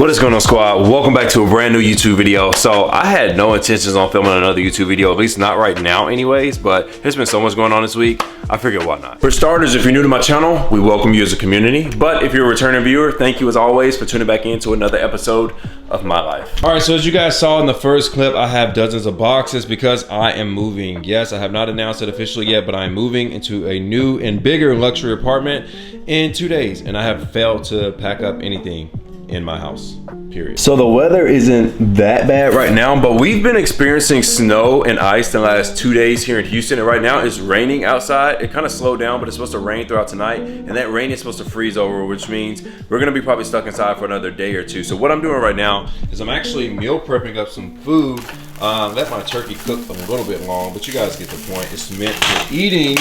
What is going on, squad? Welcome back to a brand new YouTube video. So I had no intentions on filming another YouTube video, at least not right now anyways, but there's been so much going on this week, I figured why not. For starters, if you're new to my channel, we welcome you as a community. But if you're a returning viewer, thank you as always for tuning back into another episode of my life. All right, so as you guys saw in the first clip, I have dozens of boxes because I am moving. Yes, I have not announced it officially yet, but I am moving into a new and bigger luxury apartment in 2 days, and I have failed to pack up anything in my house, period. So the weather isn't that bad right now, but we've been experiencing snow and ice the last 2 days here in Houston, and right now it's raining outside. It kind of slowed down, but it's supposed to rain throughout tonight, and that rain is supposed to freeze over, which means we're gonna be probably stuck inside for another day or two. So what I'm doing right now is I'm actually meal prepping up some food. Let my turkey cook a little bit long, but you guys get the point. It's meant for eating,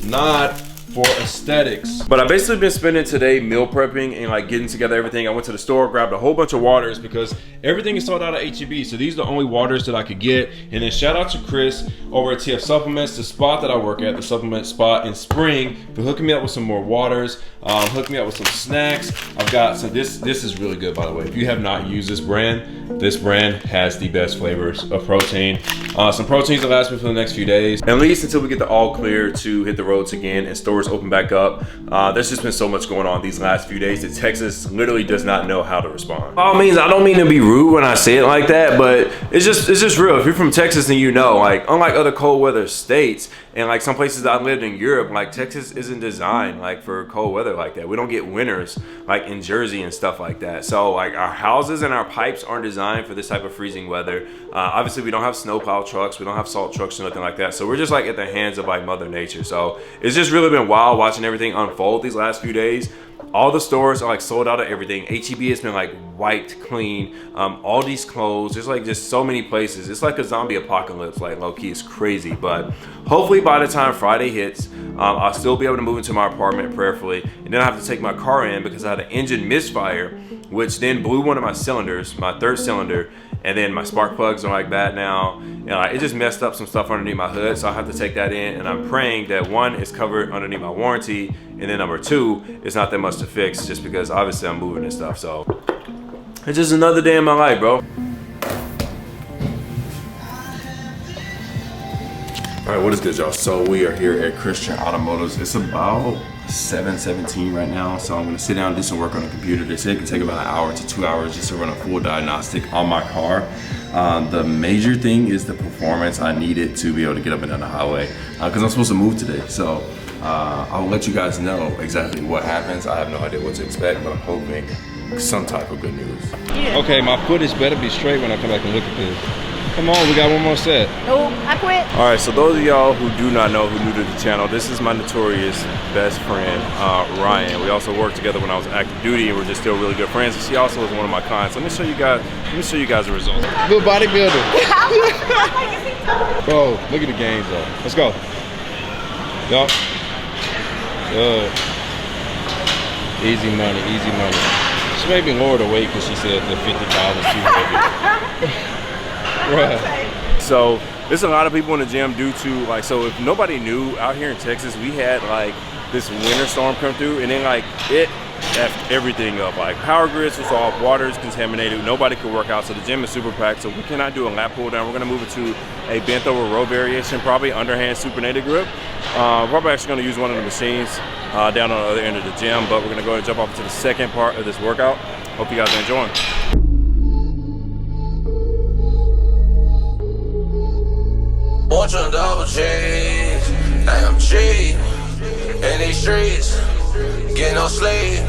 not for aesthetics. But I basically been spending today meal prepping and like getting together everything. I went to the store, grabbed a whole bunch of waters because everything is sold out of HEB. So these are the only waters that I could get. And then shout out to Chris over at TF Supplements, the spot that I work at, the supplement spot in Spring, for hooking me up with some more waters, hooked me up with some snacks. I've got, so this is really good, by the way. If you have not used this brand has the best flavors of protein. Some proteins that last me for the next few days, at least until we get the all clear to hit the roads again and stores open back up. There's just been so much going on these last few days that Texas literally does not know how to respond. By all means, I don't mean to be rude when I say it like that, but it's just real. If you're from Texas, then you know, like, unlike other cold weather states and like some places I lived in Europe, like Texas isn't designed like for cold weather like that. We don't get winters like in Jersey and stuff like that. So like our houses and our pipes aren't designed for this type of freezing weather. Obviously we don't have snowplow trucks, we don't have salt trucks or nothing like that. So we're just like at the hands of like Mother Nature. So it's just really been wild watching everything unfold these last few days. All the stores are like sold out of everything. HEB has been like wiped clean. All these closed. There's like just so many places. It's like a zombie apocalypse, like low key. It's crazy. But hopefully by the time Friday hits, I'll still be able to move into my apartment prayerfully. And then I have to take my car in because I had an engine misfire, which then blew one of my cylinders, my third cylinder. And then my spark plugs are like that now. It just messed up some stuff underneath my hood, so I have to take that in. And I'm praying that one, is covered underneath my warranty, and then number two, it's not that much to fix, just because obviously I'm moving and stuff. So it's just another day in my life, bro. All right, what is good, y'all? So we are here at Christian Automotives. It's about 7:17 right now, so I'm gonna sit down and do some work on the computer. They say it can take about an hour to 2 hours just to run a full diagnostic on my car. The major thing is the performance I needed to be able to get up and down the highway because I'm supposed to move today. So I'll let you guys know exactly what happens. I have no idea what to expect, but I'm hoping some type of good news. Okay, my footage better be straight when I come back and look at this. Come on, we got one more set. No, I quit. All right, so those of y'all who do not know, who are new to the channel, this is my notorious best friend, Ryan. We also worked together when I was active duty, and we're just still really good friends. And she also was one of my clients. Let me show you guys the results. Good bodybuilder. Bro, look at the gains though. Let's go. Yup. Good. Easy money, easy money. She made me lower the weight because she said the 55 was too heavy. Right. So there's a lot of people in the gym due to like, so if nobody knew, out here in Texas we had like this winter storm come through, and then like it effed everything up. Like power grids was off, water is contaminated, nobody could work out, so the gym is super packed, so we cannot do a lat pull down. We're gonna move it to a bent over row variation, probably underhand supinated grip. Probably actually gonna use one of the machines down on the other end of the gym, but we're gonna go ahead and jump off into the second part of this workout. Hope you guys are enjoying. Fortune double G's, AMG, in these streets, get no sleep,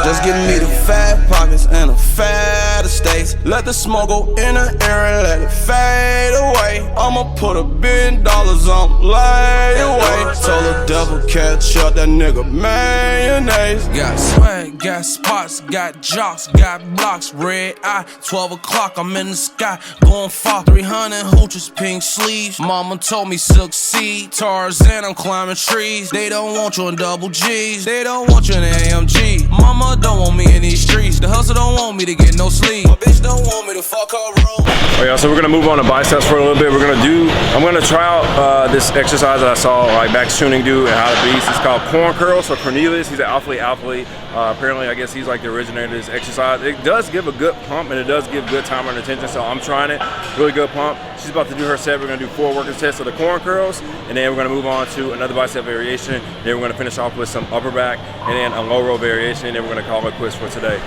just give me the fat pockets and the fat estates. Let the smoke go in the air and let it fade away. I'ma put $1 billion on lay away. Told the devil catch up, that nigga mayonnaise. Got swag, got spots, got jocks, got blocks, red eye. 12 o'clock, I'm in the sky, going far. 300 hooches, pink sleeves. Mama told me succeed. Tarzan, I'm climbing trees. They don't want you in double G's. They don't want you in AMG. Mama don't want me in these streets. The hustle don't want me to get no sleep. My bitch don't want me to fuck her room. Oh yeah, so we're gonna move on to biceps for a little bit. I'm gonna try out this exercise that I saw like Max Tuning do and How to Beast. It's called corn curls for Cornelius. He's an athlete. Apparently, I guess he's like the originator of this exercise. It does give a good pump and it does give good time under tension, so I'm trying it. Really good pump. She's about to do her set. We're gonna do 4 working sets of the corn curls, and then we're gonna move on to another bicep variation. Then we're gonna finish off with some upper back, and then a low row variation, and then we're gonna call it quits for today.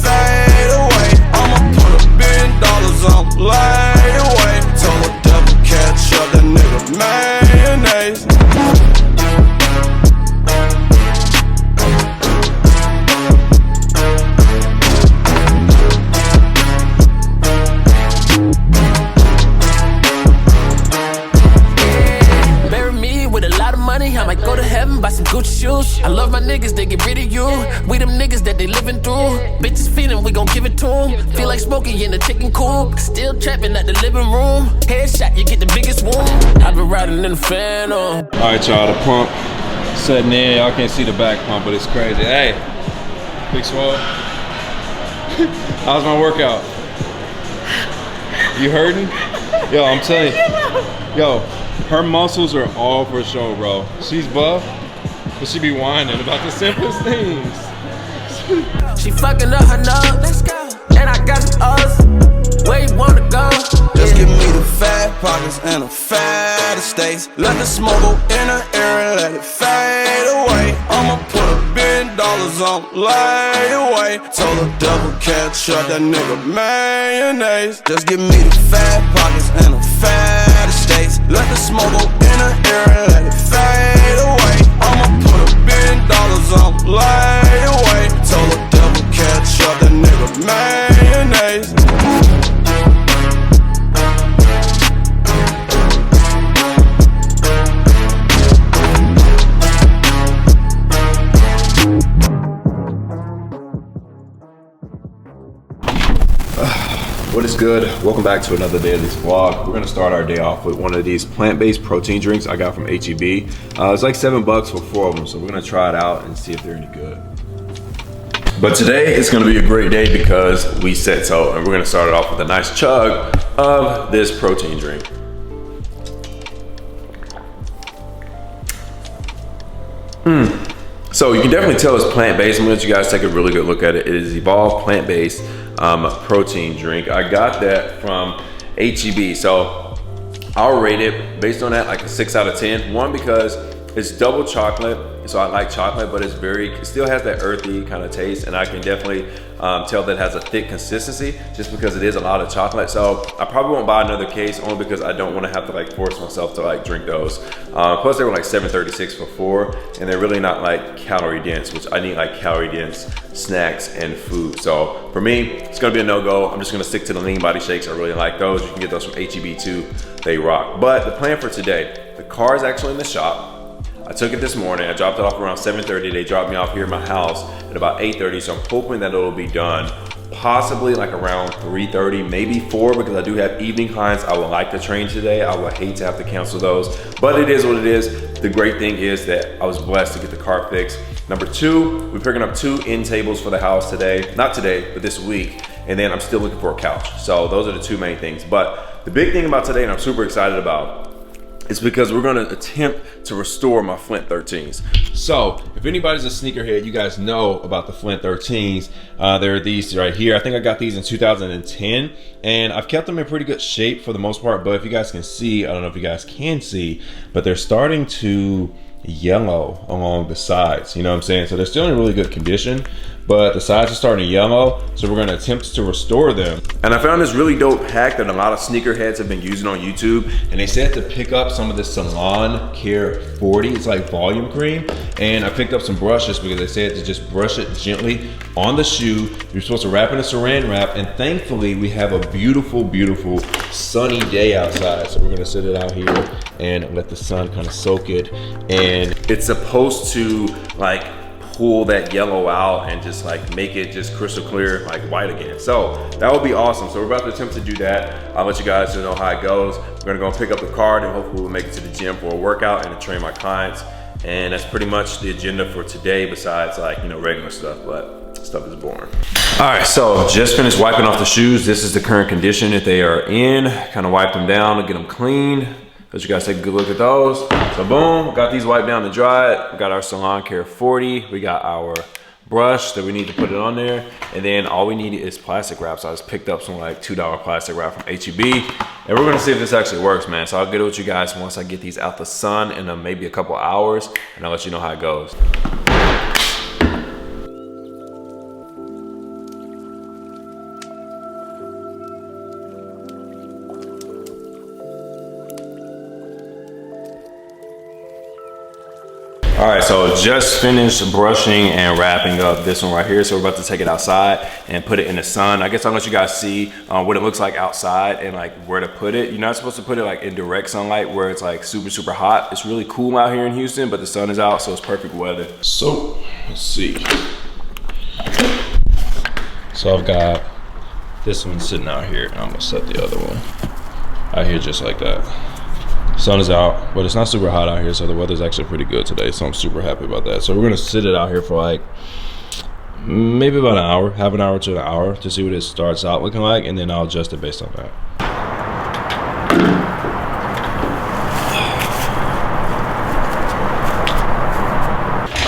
Fade away. I'ma put $1 billion on light away. Told the devil catch up that nigga mayonnaise. I might go to heaven, buy some Gucci shoes. I love my niggas, they get rid of you. We them niggas that they living through. Bitches feeding, we gon' give it to them. Feel like smoking in the chicken coop. Still trapping at the living room. Headshot, you get the biggest wound. I've been riding in the Phantom. Alright y'all, the pump setting in. Y'all can't see the back pump, but it's crazy. Hey, Big Swole. How's my workout? You hurting? Yo, I'm telling you. Yo, her muscles are all for show, bro. She's buff, but she be whining about the simplest things. She fucking up her nose. Let's go. And I got some O's. Where you wanna go? Just give me the fat pockets and the fat estates. Let the smoke go in the air and let it fade away. I'ma put $1 billion on light away. Told the devil catch up that nigga mayonnaise. Just give me the fat pockets and the fat estates. Let the smoke go in the air and let it fade away. I'ma put $1 billion on light away. Told the devil catch up that nigga mayonnaise. What is good? Welcome back to another day of this vlog. We're gonna start our day off with one of these plant-based protein drinks I got from HEB. It's like $7 for 4 of them, so we're gonna try it out and see if they're any good. But today is gonna be a great day because we said so, and we're gonna start it off with a nice chug of this protein drink. So you can definitely tell it's plant-based. I'm gonna let you guys take a really good look at it. It is Evolve plant-based protein drink. I got that from HEB, so I'll rate it based on that like a 6 out of 10. One, because it's double chocolate, so I like chocolate, but it still has that earthy kind of taste, and I can definitely tell that it has a thick consistency just because it is a lot of chocolate. So I probably won't buy another case only because I don't want to have to like force myself to like drink those. Plus they were like $7.36 for 4, and they're really not like calorie dense, which I need like calorie dense snacks and food. So for me, it's gonna be a no-go. I'm just gonna stick to the lean body shakes. I really like those. You can get those from HEB too. They rock. But the plan for today, the car is actually in the shop. I took it this morning. I dropped it off around 7:30. They dropped me off here at my house at about 8:30. So I'm hoping that it'll be done possibly like around 3:30, maybe 4, because I do have evening clients. I would like to train today. I would hate to have to cancel those, but it is what it is. The great thing is that I was blessed to get the car fixed. Number 2, we're picking up 2 end tables for the house today. Not today, but this week. And then I'm still looking for a couch. So those are the 2 main things. But the big thing about today, and I'm super excited about, it's because we're gonna attempt to restore my Flint 13s. So if anybody's a sneakerhead, you guys know about the Flint 13s. There are these right here. I think I got these in 2010, and I've kept them in pretty good shape for the most part. But if you guys can see, I don't know if you guys can see, but they're starting to yellow along the sides. You know what I'm saying? So they're still in really good condition, but the sides are starting to yellow, so we're gonna attempt to restore them. And I found this really dope hack that a lot of sneakerheads have been using on YouTube, and they said to pick up some of this Salon Care 40, it's like volume cream, and I picked up some brushes because they said to just brush it gently on the shoe. You're supposed to wrap in a saran wrap, and thankfully we have a beautiful, beautiful sunny day outside, so we're gonna sit it out here and let the sun kind of soak it, and it's supposed to like pull that yellow out and just like make it just crystal clear, like white again. So that would be awesome. So we're about to attempt to do that. I'll let you guys know how it goes. We're gonna go pick up the card, and hopefully we'll make it to the gym for a workout and to train my clients. And that's pretty much the agenda for today, besides like, you know, regular stuff, but stuff is boring. All right, so just finished wiping off the shoes. This is the current condition that they are in. Kind of wiped them down to get them clean. Let you guys take a good look at those. So boom, got these wiped down to dry it. We got our Salon Care 40. We got our brush that we need to put it on there, and then all we need is plastic wrap. So I just picked up some like $2 plastic wrap from HEB, and we're gonna see if this actually works, man. So I'll get it with you guys once I get these out the sun in maybe a couple hours, and I'll let you know how it goes. All right, so just finished brushing and wrapping up this one right here. So we're about to take it outside and put it in the sun. I guess I'll let you guys see what it looks like outside and like where to put it. You're not supposed to put it like in direct sunlight where it's like super, super hot. It's really cool out here in Houston, but the sun is out, so it's perfect weather. So let's see. So I've got this one sitting out here, and I'm gonna set the other one out here just like that. Sun is out, but it's not super hot out here, so the weather's actually pretty good today, so I'm super happy about that. So we're gonna sit it out here for like maybe about an hour, half an hour to an hour, to see what it starts out looking like, and then I'll adjust it based on that.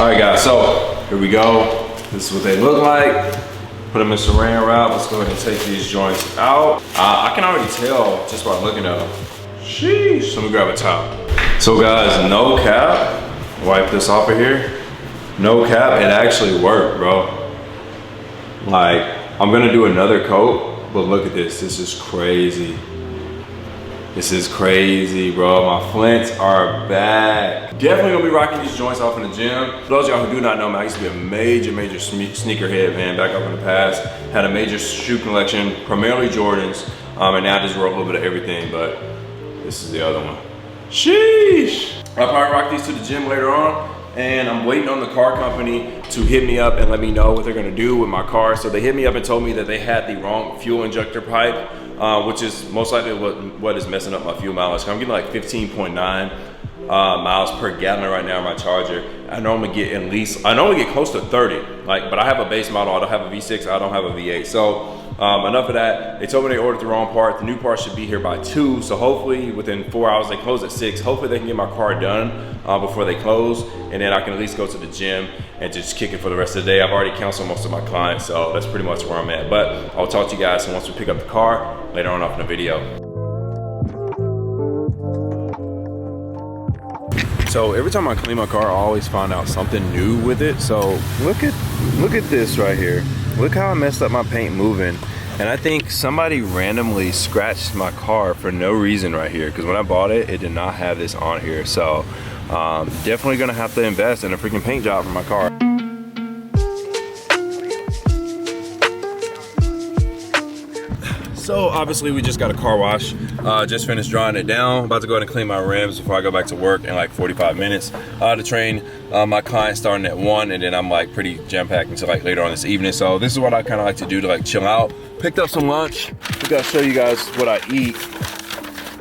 All right guys, so here we go. This is what they look like. Put them in saran wrap. Let's go ahead and take these joints out. I can already tell just by looking at them. Sheesh, let me grab a towel. So guys, no cap, wipe this off of here. No cap, it actually worked, bro. Like, I'm gonna do another coat, but look at this, this is crazy. This is crazy, bro. My flints are back. Definitely gonna be rocking these joints off in the gym. For those of y'all who do not know, man, I used to be a major sneakerhead, man, back up in the past. Had a major shoe collection, primarily Jordans, and now I just roll a little bit of everything, but this is the other one. Sheesh. I'll probably rock these to the gym later on, and I'm waiting on the car company to hit me up and let me know what they're gonna do with my car. So they hit me up and told me that they had the wrong fuel injector pipe, which is most likely what is messing up my fuel mileage. I'm getting like 15.9 miles per gallon right now on my Charger. I normally get close to 30, but I have a base model. I don't have a V6, I don't have a V8. So enough of that. They told me they ordered the wrong part. The new part should be here by 2, so hopefully within 4 hours. They close at 6. Hopefully they can get my car done before they close, and then I can at least go to the gym and just kick it for the rest of the day. I've already canceled most of my clients, so that's pretty much where I'm at. But I'll talk to you guys once we pick up the car later on in the video. So every time I clean my car, I always find out something new with it. So look at this right here. Look how I messed up my paint moving. And I think somebody randomly scratched my car for no reason right here, because when I bought it, it did not have this on here. So definitely gonna have to invest in a freaking paint job for my car. So obviously we just got a car wash. Just finished drying it down. About to go ahead and clean my rims before I go back to work in like 45 minutes. To train my client starting at 1, and then I'm like pretty jam-packed until like later on this evening. So this is what I kind of like to do to like chill out. Picked up some lunch. We gotta show you guys what I eat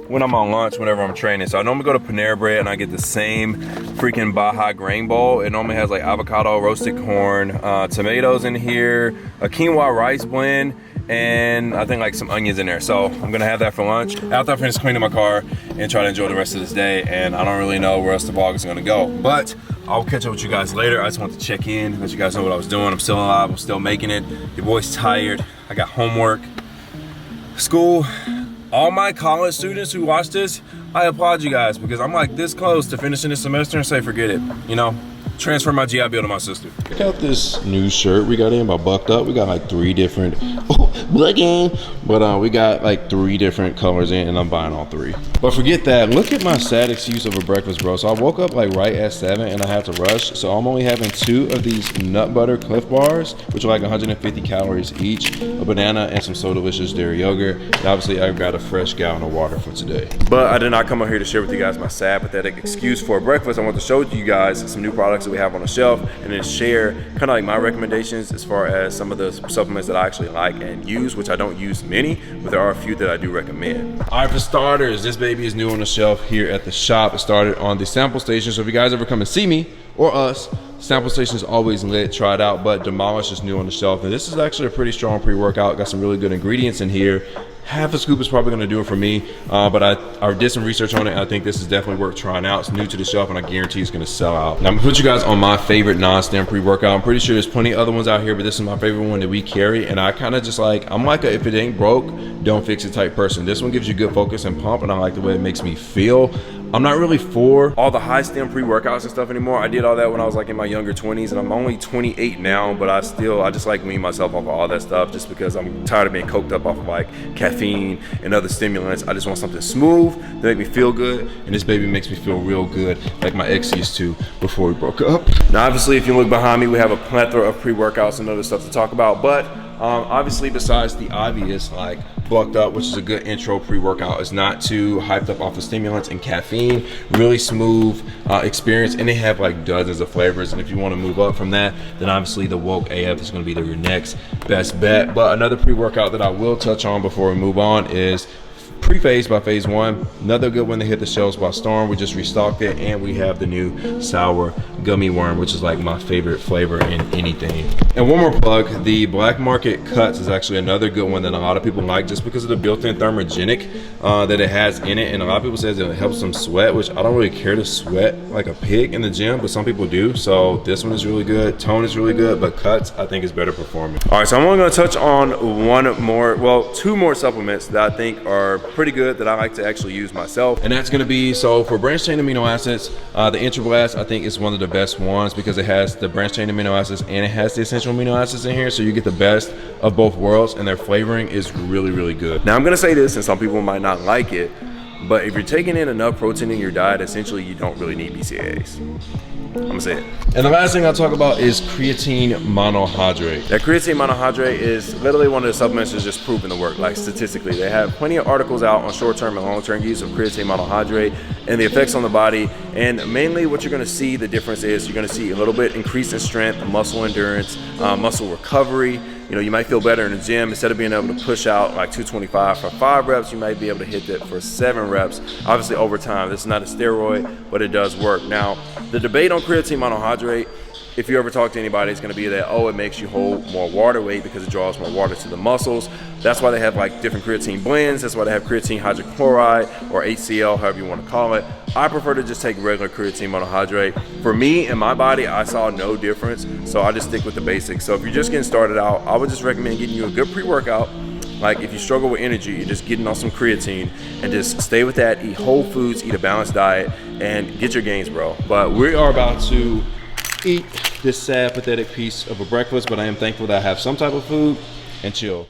when I'm on lunch, whenever I'm training. So I normally go to Panera Bread and I get the same freaking Baja grain bowl. It normally has like avocado, roasted corn, tomatoes in here, a quinoa rice blend, and I think like some onions in there. So I'm gonna have that for lunch after I finish cleaning my car and try to enjoy the rest of this day. And I don't really know where else the vlog is gonna go, but I'll catch up with you guys later. I just want to check in, let you guys know what I was doing. I'm still alive, I'm still making it. Your boy's tired, I got homework, school. All my college students who watch this, I applaud you guys, because I'm like this close to finishing this semester and say forget it, you know? Transfer my GI Bill to my sister. Check out this new shirt we got in by Bucked Up. We got like 3 different, but we got like 3 different colors in, and I'm buying all 3. But forget that, look at my sad excuse of a breakfast, bro. So I woke up like right at 7 and I have to rush. So I'm only having 2 of these nut butter Cliff Bars, which are like 150 calories each, a banana and some So Delicious dairy yogurt. And obviously I got a fresh gallon of water for today. But I did not come out here to share with you guys my sad, pathetic excuse for breakfast. I want to show you guys some new products that we have on the shelf, and then share kind of like my recommendations as far as some of the supplements that I actually like and use, which I don't use many, but there are a few that I do recommend. All right, for starters, this baby is new on the shelf here at the shop. It started on the sample station, so if you guys ever come and see me or us, sample station is always lit. Try it out, but Demolish is new on the shelf, and this is actually a pretty strong pre-workout. Got some really good ingredients in here. Half a scoop is probably gonna do it for me, but I did some research on it. I think this is definitely worth trying out. It's new to the shelf, and I guarantee it's gonna sell out. Now I'm gonna put you guys on my favorite non-stem pre-workout. I'm pretty sure there's plenty of other ones out here, but this is my favorite one that we carry, and I kind of just like, I'm like a if it ain't broke, don't fix it type person. This one gives you good focus and pump, and I like the way it makes me feel. I'm not really for all the high stem pre-workouts and stuff anymore. I did all that when I was like in my younger 20s, and I'm only 28 now, but I just like wean myself off of all that stuff just because I'm tired of being coked up off of like caffeine and other stimulants. I just want something smooth that make me feel good, and this baby makes me feel real good like my ex used to before we broke up. Now obviously if you look behind me, we have a plethora of pre-workouts and other stuff to talk about, but obviously besides the obvious like Bucked Up, which is a good intro pre-workout, it's not too hyped up off of stimulants and caffeine, really smooth experience, and they have like dozens of flavors, and if you want to move up from that, then obviously the Woke AF is going to be your next best bet. But another pre-workout that I will touch on before we move on is Pre-Phase by Phase One. Another good one that hit the shelves by storm. We just restocked it, and we have the new sour gummy worm, which is like my favorite flavor in anything. And one more plug, the Black Market Cuts is actually another good one that a lot of people like just because of the built-in thermogenic that it has in it, and a lot of people say it helps them sweat, which I don't really care to sweat like a pig in the gym, but some people do. So this one is really good, tone is really good, but Cuts I think is better performing. All right, so I'm only going to touch on two more supplements that I think are pretty good that I like to actually use myself, and that's going to be, so for branched chain amino acids, the Intrablast I think is one of the best ones because it has the branched chain amino acids and it has the essential amino acids in here, so you get the best of both worlds, and their flavoring is really, really good. Now I'm going to say this, and some people might not like it, but if you're taking in enough protein in your diet, essentially you don't really need BCAAs. I'm gonna say it. And the last thing I'll talk about is creatine monohydrate. That creatine monohydrate is literally one of the supplements that's just proven to work, like statistically. They have plenty of articles out on short-term and long-term use of creatine monohydrate and the effects on the body. And mainly what you're gonna see the difference is you're gonna see a little bit increase in strength, muscle endurance, muscle recovery. You know, you might feel better in the gym. Instead of being able to push out like 225 for 5 reps, you might be able to hit that for 7 reps. Obviously over time, this is not a steroid, but it does work. Now, the debate on creatine monohydrate, if you ever talk to anybody, it's gonna be that, oh, it makes you hold more water weight because it draws more water to the muscles. That's why they have like different creatine blends. That's why they have creatine hydrochloride or HCl, however you wanna call it. I prefer to just take regular creatine monohydrate. For me and my body, I saw no difference, so I just stick with the basics. So if you're just getting started out, I would just recommend getting you a good pre-workout. Like if you struggle with energy, you're just getting on some creatine and just stay with that, eat whole foods, eat a balanced diet, and get your gains, bro. But we are about to eat this sad, pathetic piece of a breakfast, but I am thankful that I have some type of food and chill.